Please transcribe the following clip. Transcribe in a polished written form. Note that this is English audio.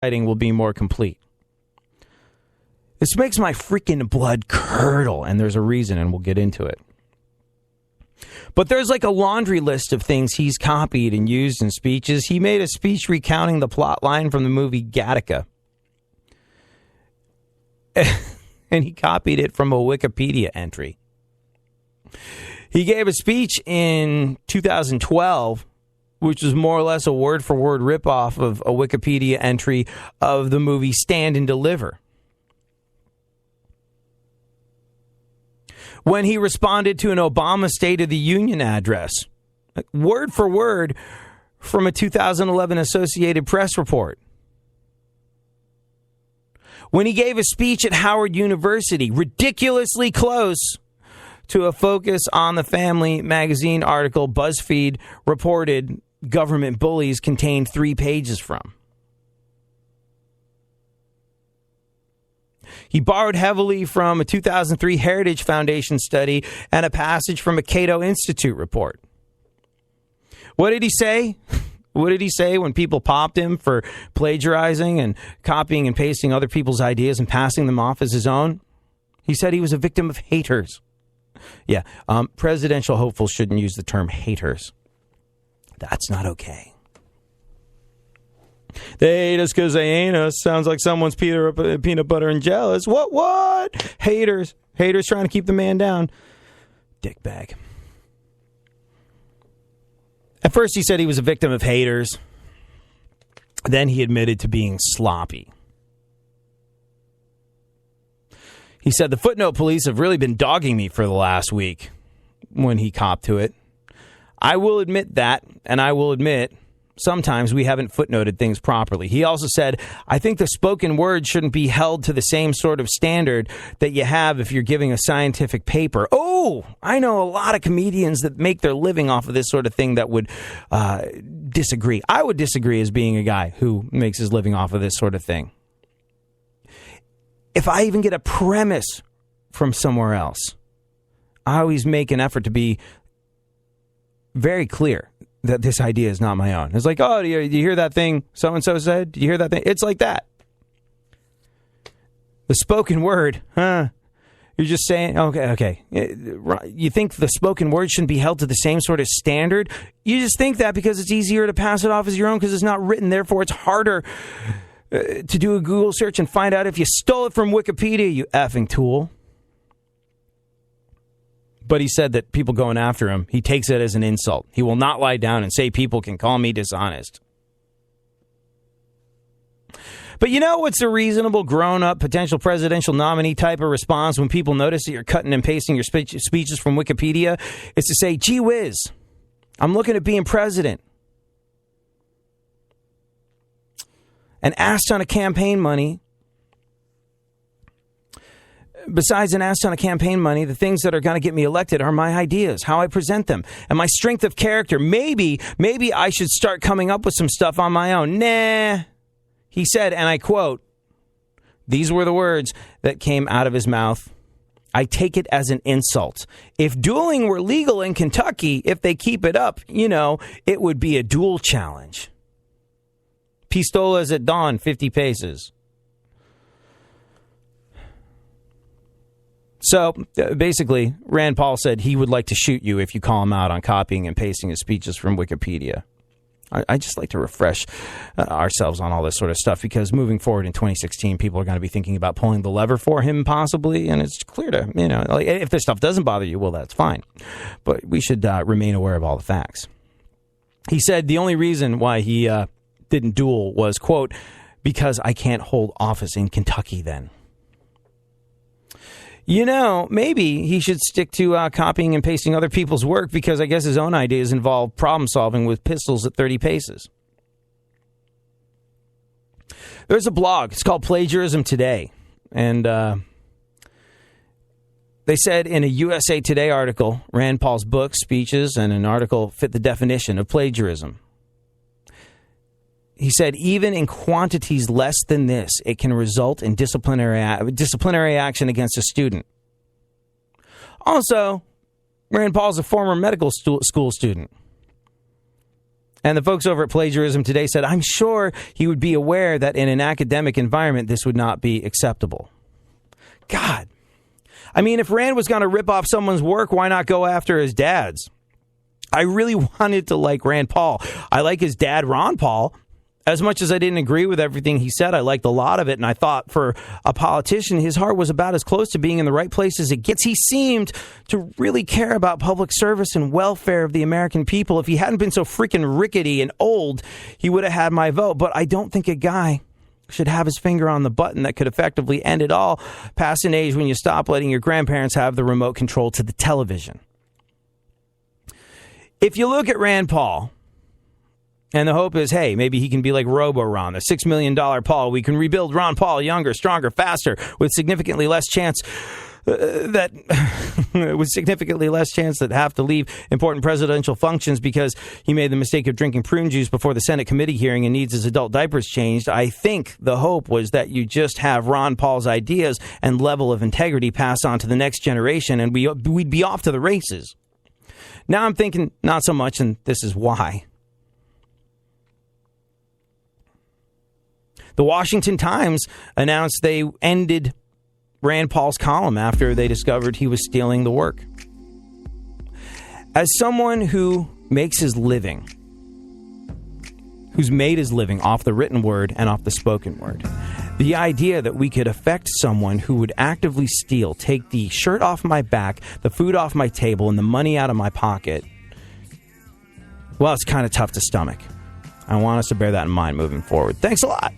writing will be more complete. This makes my freaking blood curdle, and there's a reason, and we'll get into it. But there's like a laundry list of things he's copied and used in speeches. He made a speech recounting the plot line from the movie Gattaca. And he copied it from a Wikipedia entry. He gave a speech in 2012, which was more or less a word-for-word ripoff of a Wikipedia entry of the movie Stand and Deliver. When he responded to an Obama State of the Union address, word for word from a 2011 Associated Press report. When he gave a speech at Howard University, ridiculously close to a Focus on the Family magazine article BuzzFeed reported government bullies contained 3 pages from. He borrowed heavily from a 2003 Heritage Foundation study and a passage from a Cato Institute report. What did he say? What did he say when people popped him for plagiarizing and copying and pasting other people's ideas and passing them off as his own? He said he was a victim of haters. Yeah, presidential hopefuls shouldn't use the term haters. That's not okay. They hate us because they ain't us. Sounds like someone's peanut butter and jealous. What? Haters. Haters trying to keep the man down. Dickbag. At first he said he was a victim of haters. Then he admitted to being sloppy. He said the footnote police have really been dogging me for the last week when he copped to it. I will admit that, and I will admit sometimes we haven't footnoted things properly. He also said, I think the spoken word shouldn't be held to the same sort of standard that you have if you're giving a scientific paper. Oh, I know a lot of comedians that make their living off of this sort of thing that would disagree. I would disagree as being a guy who makes his living off of this sort of thing. If I even get a premise from somewhere else, I always make an effort to be very clear that this idea is not my own. It's like, oh, do you hear that thing so-and-so said? Do you hear that thing? It's like that. The spoken word, You're just saying, okay. You think the spoken word shouldn't be held to the same sort of standard? You just think that because it's easier to pass it off as your own because it's not written. Therefore, it's harder to do a Google search and find out if you stole it from Wikipedia, you effing tool. But he said that people going after him, he takes it as an insult. He will not lie down and say people can call me dishonest. But you know what's a reasonable, grown-up, potential presidential nominee type of response when people notice that you're cutting and pasting your speeches from Wikipedia? It's to say, gee whiz, I'm looking at being president. An ass ton of campaign money. Besides an ass ton of campaign money, the things that are going to get me elected are my ideas, how I present them, and my strength of character. Maybe I should start coming up with some stuff on my own. Nah, he said, and I quote, these were the words that came out of his mouth. I take it as an insult. If dueling were legal in Kentucky, if they keep it up, it would be a duel challenge. Pistolas at dawn, 50 paces. So, basically, Rand Paul said he would like to shoot you if you call him out on copying and pasting his speeches from Wikipedia. I just like to refresh ourselves on all this sort of stuff because moving forward in 2016, people are going to be thinking about pulling the lever for him possibly, and it's clear to, if this stuff doesn't bother you, well, that's fine. But we should remain aware of all the facts. He said the only reason why he didn't duel was, quote, because I can't hold office in Kentucky then. Maybe he should stick to copying and pasting other people's work because I guess his own ideas involve problem solving with pistols at 30 paces. There's a blog. It's called Plagiarism Today. And they said in a USA Today article, Rand Paul's book, speeches, and an article fit the definition of plagiarism. He said, even in quantities less than this, it can result in disciplinary action against a student. Also, Rand Paul's a former medical school student. And the folks over at Plagiarism Today said, I'm sure he would be aware that in an academic environment, this would not be acceptable. God. I mean, if Rand was going to rip off someone's work, why not go after his dad's? I really wanted to like Rand Paul. I like his dad, Ron Paul. As much as I didn't agree with everything he said, I liked a lot of it. And I thought for a politician, his heart was about as close to being in the right place as it gets. He seemed to really care about public service and welfare of the American people. If he hadn't been so freaking rickety and old, he would have had my vote. But I don't think a guy should have his finger on the button that could effectively end it all past an age when you stop letting your grandparents have the remote control to the television. If you look at Rand Paul, and the hope is, hey, maybe he can be like Robo-Ron, the $6 million Paul. We can rebuild Ron Paul younger, stronger, faster, with significantly less chance that have to leave important presidential functions because he made the mistake of drinking prune juice before the Senate committee hearing and needs his adult diapers changed. I think the hope was that you just have Ron Paul's ideas and level of integrity pass on to the next generation, and we'd be off to the races. Now I'm thinking not so much, and this is why. The Washington Times announced they ended Rand Paul's column after they discovered he was stealing the work. As someone who makes his living, who's made his living off the written word and off the spoken word, the idea that we could affect someone who would actively steal, take the shirt off my back, the food off my table, and the money out of my pocket, well, it's kind of tough to stomach. I want us to bear that in mind moving forward. Thanks a lot.